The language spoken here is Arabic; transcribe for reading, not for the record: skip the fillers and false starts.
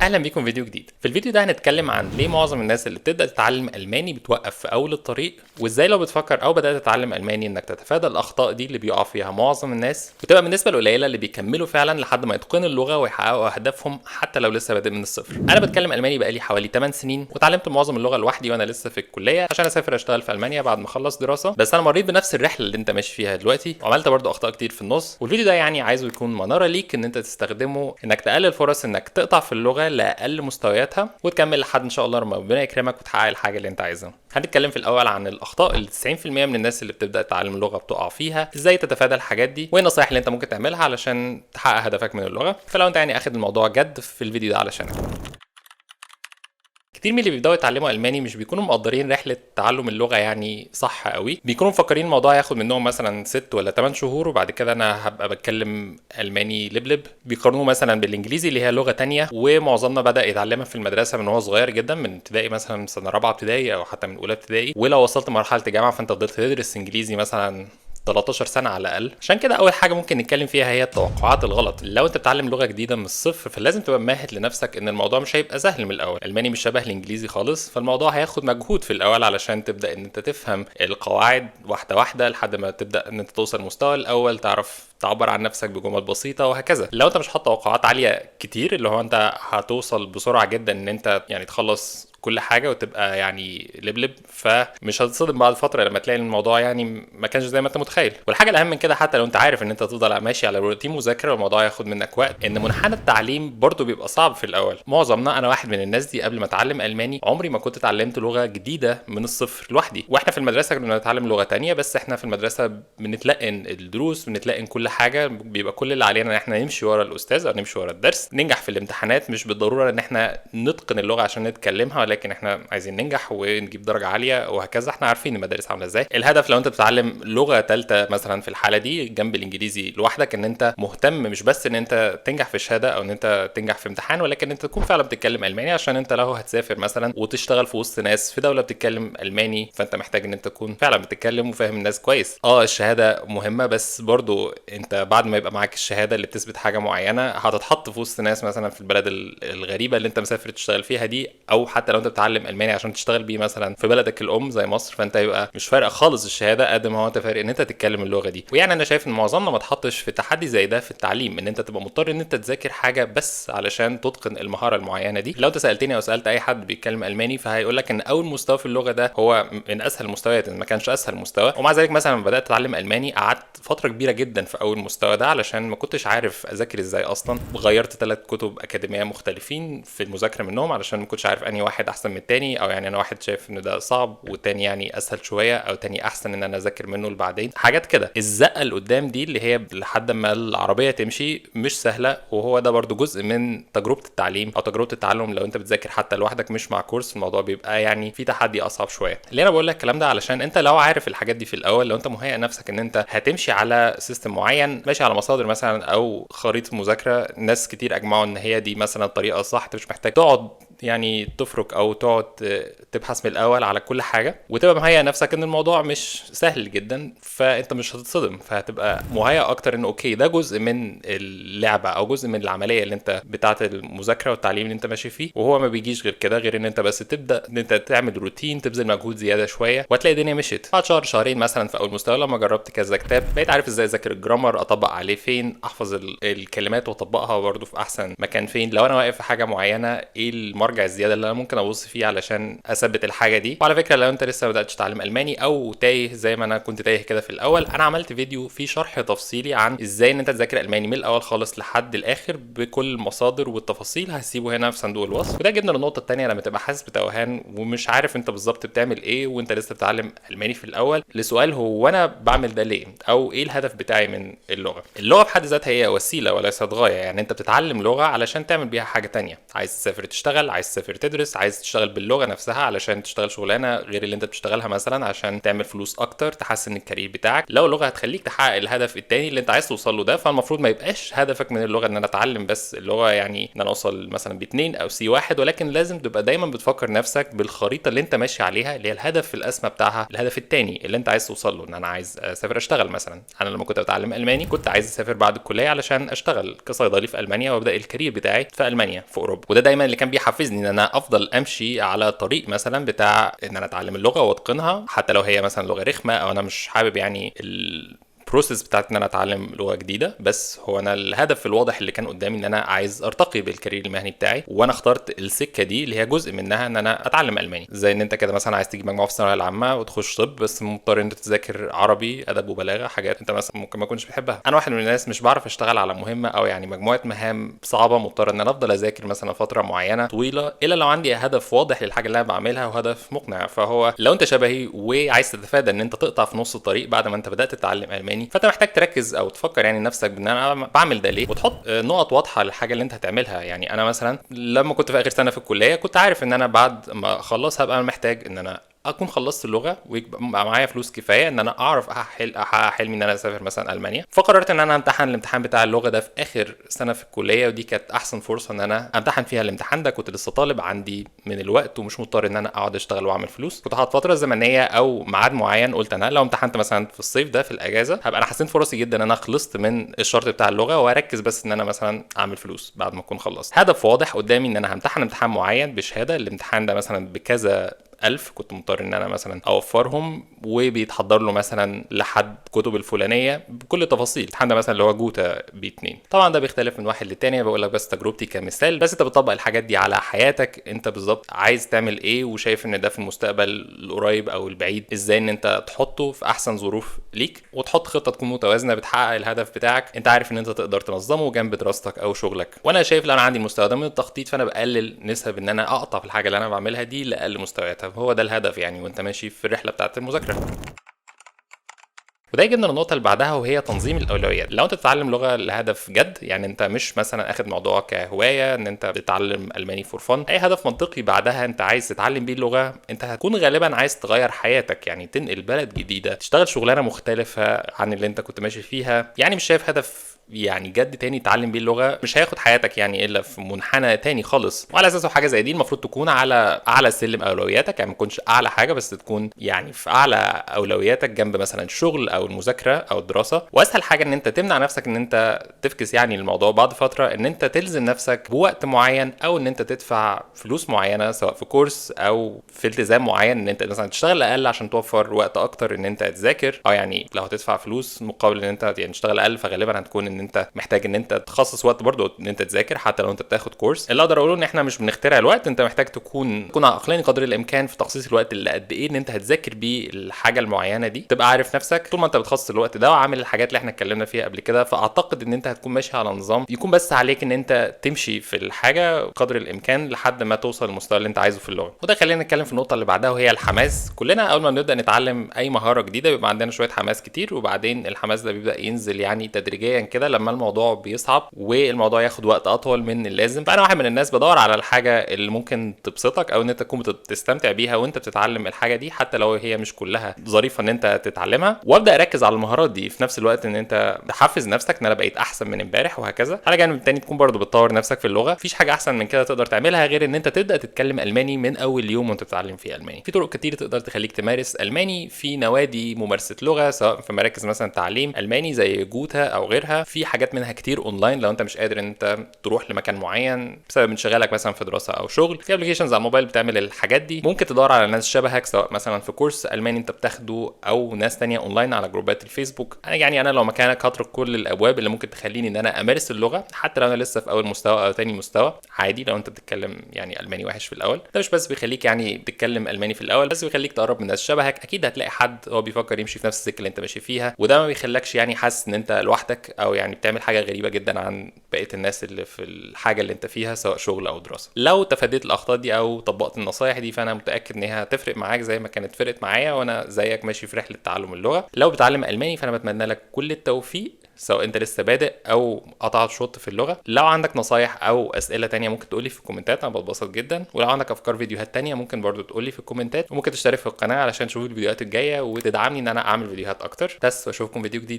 اهلا بيكم في فيديو جديد. في الفيديو ده هنتكلم عن ليه معظم الناس اللي بتبدا تتعلم الماني بتوقف في اول الطريق، وازاي لو بتفكر او بدات تتعلم الماني انك تتفادى الاخطاء دي اللي بيقع فيها معظم الناس، وتبقى من النسبه القليله اللي بيكملوا فعلا لحد ما يتقنوا اللغه ويحققوا اهدافهم حتى لو لسه بادئ من الصفر. انا بتكلم الماني بقالي حوالي 8 سنين، وتعلمت معظم اللغه لوحدي وانا لسه في الكليه عشان اسافر اشتغل في المانيا بعد ما اخلص دراسه. بس انا مريت بنفس الرحله اللي انت ماشي فيها دلوقتي، وعملت برضو اخطاء كتير في النص، والفيديو ده يعني عايزه يكون مناره ليك ان انت تستخدمه انك تقلل فرص انك تقطع في اللغه لاقل مستوياتها وتكمل لحد ان شاء الله لما ربنا يكرمك وتحقق الحاجه اللي انت عايزها. هنتكلم في الاول عن الاخطاء اللي 90% من الناس اللي بتبدا تتعلم اللغه بتقع فيها، ازاي تتفادى الحاجات دي، وايه النصايح اللي انت ممكن تعملها علشان تحقق هدفك من اللغه. فلو انت يعني اخد الموضوع جد في الفيديو ده علشانك. كتير من اللي بيبداوا يتعلموا الماني مش بيكونوا مقدرين رحله تعلم اللغه يعني صح قوي، بيكونوا مفكرين الموضوع ياخد منهم مثلا 6 ولا 8 شهور وبعد كده انا هبقى بتكلم الماني لبلب. بيقارنوه مثلا بالانجليزي اللي هي لغه تانية، ومعظمنا بدا يتعلمها في المدرسه من هو صغير جدا، من ابتدائي مثلا سنه رابعه ابتدائي او حتى من اولى ابتدائي، ولو وصلت مرحله الجامعه فانت فضلت تدرس انجليزي مثلا 13 سنه على الاقل. عشان كده اول حاجه ممكن نتكلم فيها هي التوقعات الغلط. لو انت بتتعلم لغه جديده من الصفر فلازم تبقى ممهد لنفسك ان الموضوع مش هيبقى سهل من الاول. الماني مش شبه الانجليزي خالص، فالموضوع هياخد مجهود في الاول علشان تبدا ان انت تفهم القواعد واحده واحده لحد ما تبدا ان انت توصل المستوى الاول، تعرف تعبر عن نفسك بجمل بسيطه وهكذا. لو انت مش حاطط توقعات عاليه كتير اللي هو انت هتوصل بسرعه جدا ان انت يعني تخلص كل حاجه وتبقى يعني لبلب، فمش هتتصدم بعد فتره لما تلاقي الموضوع يعني ما كانش زي ما انت متخيل. والحاجه الاهم من كده، حتى لو انت عارف ان انت تفضل ماشي على روتين مذاكره والموضوع هياخد منك وقت، ان منحنى التعليم برضو بيبقى صعب في الاول. معظمنا، انا واحد من الناس دي، قبل ما اتعلم الماني عمري ما كنت اتعلمت لغه جديده من الصفر لوحدي. واحنا في المدرسه كنا بنتعلم لغه تانية، بس احنا في المدرسه بنتلقن الدروس، بنتلقن كل حاجه، بيبقى كل اللي علينا ان احنا نمشي ورا الاستاذ او نمشي ورا الدرس، ننجح في الامتحانات. مش بالضروره ان احنا نتقن اللغه عشان نتكلمها، ولكن احنا عايزين ننجح ونجيب درجه عاليه وهكذا. احنا عارفين المدارس عامله ازاي. الهدف لو انت بتتعلم لغه ثالثه مثلا في الحاله دي جنب الانجليزي لوحدك، ان انت مهتم مش بس ان انت تنجح في الشهاده او ان انت تنجح في امتحان، ولكن انت تكون فعلا بتتكلم الماني. عشان انت لو هتسافر مثلا وتشتغل في وسط ناس في دوله بتتكلم الماني، فانت محتاج ان انت تكون فعلا بتتكلم وفاهم الناس كويس. الشهاده مهمه، بس برضو انت بعد ما يبقى معاك الشهاده اللي بتثبت حاجه معينه هتتحط في وسط ناس مثلا في البلد الغريبه اللي انت مسافر تشتغل فيها دي، او حتى لو انت بتتعلم الماني عشان تشتغل بيه مثلا في بلدك الام زي مصر، فانت يبقى مش فارقه خالص الشهاده قد ما هو انت فارق ان انت تتكلم اللغه دي. ويعني انا شايف ان معظمنا ما تحطش في تحدي زي ده في التعليم، ان انت تبقى مضطر ان انت تذاكر حاجه بس علشان تتقن المهاره المعينه دي. لو انت سالتني او سالت اي حد بيتكلم الماني فهيقول لك ان اول مستوى في اللغه ده هو من اسهل المستويات، ان ما كانش اسهل مستوى. ومع ذلك مثلا لما بدات اتعلم الماني قعدت فتره كبيره جدا في اول مستوى ده علشان ما كنتش عارف اذاكر ازاي اصلا. غيرت 3 كتب اكاديميه مختلفين في المذاكره منهم علشان ما كنتش عارف انهي واحد احسن من التاني، او يعني انا واحد شايف ان ده صعب والتاني يعني اسهل شويه، او تاني احسن ان انا اذاكر منه لبعدين. حاجات كده. الزقه اللي قدام دي اللي هي لحد ما العربيه تمشي مش سهله، وهو ده برضو جزء من تجربه التعليم او تجربه التعلم. لو انت بتذاكر حتى لوحدك مش مع كورس، الموضوع بيبقى يعني في تحدي اصعب شويه. ليه انا بقول لك الكلام ده؟ علشان انت لو عارف الحاجات دي في الاول، لو انت مهيئ نفسك ان انت هتمشي على سيستم معين، ماشي على مصادر مثلا او خريطه مذاكره ناس كتير اجمعوا ان هي دي مثلا الطريقه الصح، انت مش محتاج تقعد يعني تفرك او تقعد تبحث من الاول على كل حاجه، وتبقى مهيئ نفسك ان الموضوع مش سهل جدا، فانت مش هتتصدم، فهتبقى مهيئ اكتر ان اوكي ده جزء من اللعبه او جزء من العمليه اللي انت بتاعه المذاكره والتعليم اللي انت ماشي فيه. وهو ما بيجيش غير كده، غير ان انت بس تبدا ان انت تعمل روتين، تبذل مجهود زياده شويه، وهتلاقي الدنيا مشيت. بعد شهر شهرين مثلا في اول مستوى لما جربت كذا كتاب بقيت عارف ازاي اذاكر الجرامر، اطبق عليه فين، احفظ الكلمات واطبقها برده في احسن مكان فين، لو انا واقف في حاجه معينه ايه المرجع الزياده اللي انا ممكن ابص فيه علشان اثبت الحاجه دي. وعلى فكره لو انت لسه ما بداتش تتعلم الماني او تايه زي ما انا كنت تايه كده في الاول، انا عملت فيديو فيه شرح تفصيلي عن ازاي ان انت تذاكر الماني من الاول خالص لحد الاخر بكل المصادر والتفاصيل، هسيبه هنا في صندوق الوصف. وده جبنا للنقطه الثانيه، لما تبقى حاسس بتوهان ومش عارف انت بالظبط بتعمل ايه وانت لسه بتتعلم الماني في الاول، لسؤال هو انا بعمل ده ليه، او ايه الهدف بتاعي من اللغه. اللغه بحد ذاتها هي وسيله وليست غايه. يعني انت بتتعلم لغه علشان تعمل بيها حاجه تانية، عايز تسافر تشتغل، عايز تسافر تدرس، عايز تشتغل باللغه نفسها علشان تشتغل شغلانه غير اللي انت بتشتغلها مثلا عشان تعمل فلوس اكتر، تحسن الكارير بتاعك. لو اللغه هتخليك تحقق الهدف التاني اللي انت عايز توصل له ده، فالمفروض ما يبقاش هدفك من اللغه ان انا اتعلم بس اللغه، يعني ان انا اوصل مثلا ب2 او C1، ولكن لازم تبقى دايما بتفكر نفسك بالخريطه اللي انت ماشي عليها، اللي هي الهدف الاسمى بتاعها، الهدف التاني اللي انت عايز توصل له. ان انا عايز اسافر اشتغل مثلا. انا لما كنت بتعلم الماني كنت عايز اسافر بعد الكليه علشان اشتغل كصيدلي في المانيا وابدا الكارير بتاعي في المانيا في اوروبا. وده دايما اللي كان بيحفزني ان انا افضل امشي على طريق مثلا بتاع ان انا اتعلم اللغه واتقنها، حتى لو هي مثلا لغه رخمه او انا مش حابب يعني البروسيس بتاعت ان انا اتعلم لغه جديده. بس هو انا الهدف الواضح اللي كان قدامي ان انا عايز ارتقي بالكارير المهني بتاعي، وانا اخترت السكه دي اللي هي جزء منها ان انا اتعلم الماني. زي ان انت كده مثلا عايز تجيب مجموعه في الثانويه العامه وتخش طب، بس مضطر ان انت تذاكر عربي ادب وبلاغه، حاجات انت مثلا ممكن ما تكونش بتحبها. انا واحد من الناس مش بعرف اشتغل على مهمه او يعني مجموعه مهام صعبه، مضطر ان انا افضل اذاكر مثلا فتره معينه طويله، الا لو عندي هدف واضح للحاجه اللي انا بعملها وهدف مقنع. فهو لو انت شبهي وعايز تتفادى ان انت تقطع في نص الطريق بعد ما انت بدات تتعلم الماني، فانت محتاج تركز او تفكر يعني نفسك بان انا بعمل ده ليه، وتحط نقط واضحه للحاجه اللي انت هتعملها. يعني انا مثلا لما كنت في اخر سنه في الكليه كنت عارف ان انا بعد ما اخلص هبقى محتاج ان انا اكون خلصت اللغه ويبقى معايا فلوس كفايه ان انا اعرف احقق حلمي ان انا اسافر مثلا المانيا. فقررت ان انا امتحن الامتحان بتاع اللغه ده في اخر سنه في الكليه، ودي كانت احسن فرصه ان انا امتحن فيها الامتحان ده. كنت لسه طالب عندي من الوقت ومش مضطر ان انا اقعد اشتغل واعمل فلوس. كنت حاطط فتره زمنيه او ميعاد معين، قلت انا لو امتحنت مثلا في الصيف ده في الاجازه هبقى انا حسنت فرصي جدا ان انا خلصت من الشرط بتاع اللغه، واركز بس ان انا مثلا اعمل فلوس بعد ما اكون خلصت. هدف واضح قدامي ان انا همتحن امتحان معين بشهاده، الامتحان ده مثلا بكذا 1000 كنت مضطر ان انا مثلا اوفرهم، وبيتحضر له مثلا لحد كتب الفلانيه بكل التفاصيل. الامتحان ده مثلا اللي هو جوتا B2. طبعا ده بيختلف من واحد للتاني، بقول لك بس تجربتي كمثال، بس انت بتطبق الحاجات دي على حياتك انت بالظبط عايز تعمل ايه، وشايف ان ده في المستقبل القريب او البعيد ازاي ان انت تحطه في احسن ظروف ليك، وتحط خطه تكون متوازنه بتحقق الهدف بتاعك. انت عارف ان انت تقدر تنظمه جنب دراستك او شغلك. وانا شايف لو انا عندي المستوى ده من التخطيط، فانا بقلل نسب ان انا اقطع في الحاجه اللي انا بعملها دي لاقل مستوياتها. هو ده الهدف يعني وانت ماشي في الرحله بتاعه المذاكره. وده يجيبنا للنقطة اللي بعدها، وهي تنظيم الأولويات. لو أنت بتتعلم لغة لهدف جد، يعني أنت مش مثلا أخد موضوع كهواية إن أنت بتتعلم ألماني فور فن، أي هدف منطقي بعدها أنت عايز تتعلم بيه اللغة، أنت هتكون غالبا عايز تغير حياتك، يعني تنقل بلد جديدة، تشتغل شغلانة مختلفة عن اللي أنت كنت ماشي فيها. يعني مش شايف هدف يعني جد تاني تتعلم بيه اللغه مش هياخد حياتك يعني الا في منحنى تاني خالص. وعلى اساسه حاجه زي دي المفروض تكون على اعلى سلم اولوياتك، يعني ما تكونش اعلى حاجه بس تكون يعني في اعلى اولوياتك جنب مثلا الشغل او المذاكره او الدراسه. واسهل حاجه ان انت تمنع نفسك ان انت تفكس يعني الموضوع بعد فتره، ان انت تلزم نفسك بوقت معين او ان انت تدفع فلوس معينه سواء في كورس او في التزام معين، ان انت مثلا تشتغل اقل عشان توفر وقت اكتر ان انت تذاكر. او يعني لو هتدفع فلوس مقابل ان انت يعني تشتغل اقل، فغالبا هتكون ان انت محتاج ان انت تخصص وقت برضه ان انت تذاكر حتى لو انت بتاخد كورس. اللي اقدر اقوله ان احنا مش بنخترع الوقت، انت محتاج تكون عقلاني قدر الامكان في تخصيص الوقت اللي قد ايه ان انت هتذاكر بيه الحاجه المعينه دي. تبقى عارف نفسك طول ما انت بتخصص الوقت ده وعامل الحاجات اللي احنا اتكلمنا فيها قبل كده، فاعتقد ان انت هتكون ماشي على نظام يكون بس عليك ان انت تمشي في الحاجه قدر الامكان لحد ما توصل للمستوى اللي انت عايزه في اللغه. وده خلينا نتكلم في النقطه اللي بعدها، وهي الحماس. كلنا اول ما بنبدا نتعلم اي مهاره جديده بيبقى عندنا شويه حماس كتير، وبعدين الحماس ده بيبدا ينزل يعني تدريجيا كده لما الموضوع بيصعب والموضوع ياخد وقت اطول من اللازم. فانا واحد من الناس بدور على الحاجه اللي ممكن تبسطك او ان انت تكون بتستمتع بيها وانت بتتعلم الحاجه دي، حتى لو هي مش كلها ظريفه ان انت تتعلمها. وابدا اركز على المهارات دي في نفس الوقت، ان انت تحفز نفسك ان انا بقيت احسن من امبارح وهكذا. على جانب تاني تكون برضو بتطور نفسك في اللغه. مفيش حاجه احسن من كده تقدر تعملها غير ان انت تبدا تتكلم الماني من اول يوم وانت بتتعلم فيه الماني. في طرق كتير تقدر تخليك تمارس الماني، في نوادي ممارسه لغه سواء في مراكز مثلا تعليم الماني زي جوتا او غيرها، في حاجات منها كتير اونلاين لو انت مش قادر ان انت تروح لمكان معين بسبب انشغالك مثلا في دراسه او شغل. في ابلكيشنز على الموبايل بتعمل الحاجات دي. ممكن تدور على ناس شبهك سواء مثلا في كورس الماني انت بتاخده او ناس تانية اونلاين على جروبات الفيسبوك. يعني انا لو مكانك هترك كل الابواب اللي ممكن تخليني ان انا امارس اللغه حتى لو انا لسه في اول مستوى او تاني مستوى عادي. لو انت بتتكلم يعني الماني وحش في الاول، ده مش بس بيخليك يعني تتكلم الماني في الاول، بس بيخليك تقرب من ناس شبهك. اكيد هتلاقي حد هو بيفكر يمشي في نفس السكه اللي انت ماشي فيها، وده ما بيخلكش يعني حاسس ان انت لوحدك او يعني بتعمل حاجه غريبه جدا عن بقيه الناس اللي في الحاجه اللي انت فيها سواء شغل او دراسه. لو تفاديت الاخطاء دي او طبقت النصايح دي، فانا متاكد انها هتفرق معاك زي ما كانت فرقت معايا وانا زيك ماشي في رحله تعلم اللغه. لو بتعلم الماني فانا بتمنى لك كل التوفيق سواء انت لسه بادئ او قطعت شوط في اللغه. لو عندك نصايح او اسئله تانية ممكن تقولي في الكومنتات، انا بتبسط جدا. ولو عندك افكار فيديوهات تانية ممكن برضو تقولي في الكومنتات، وممكن تشترك في القناه علشان تشوف الفيديوهات الجايه وتدعمني ان انا اعمل فيديوهات اكتر. بس واشوفكم فيديو جديد.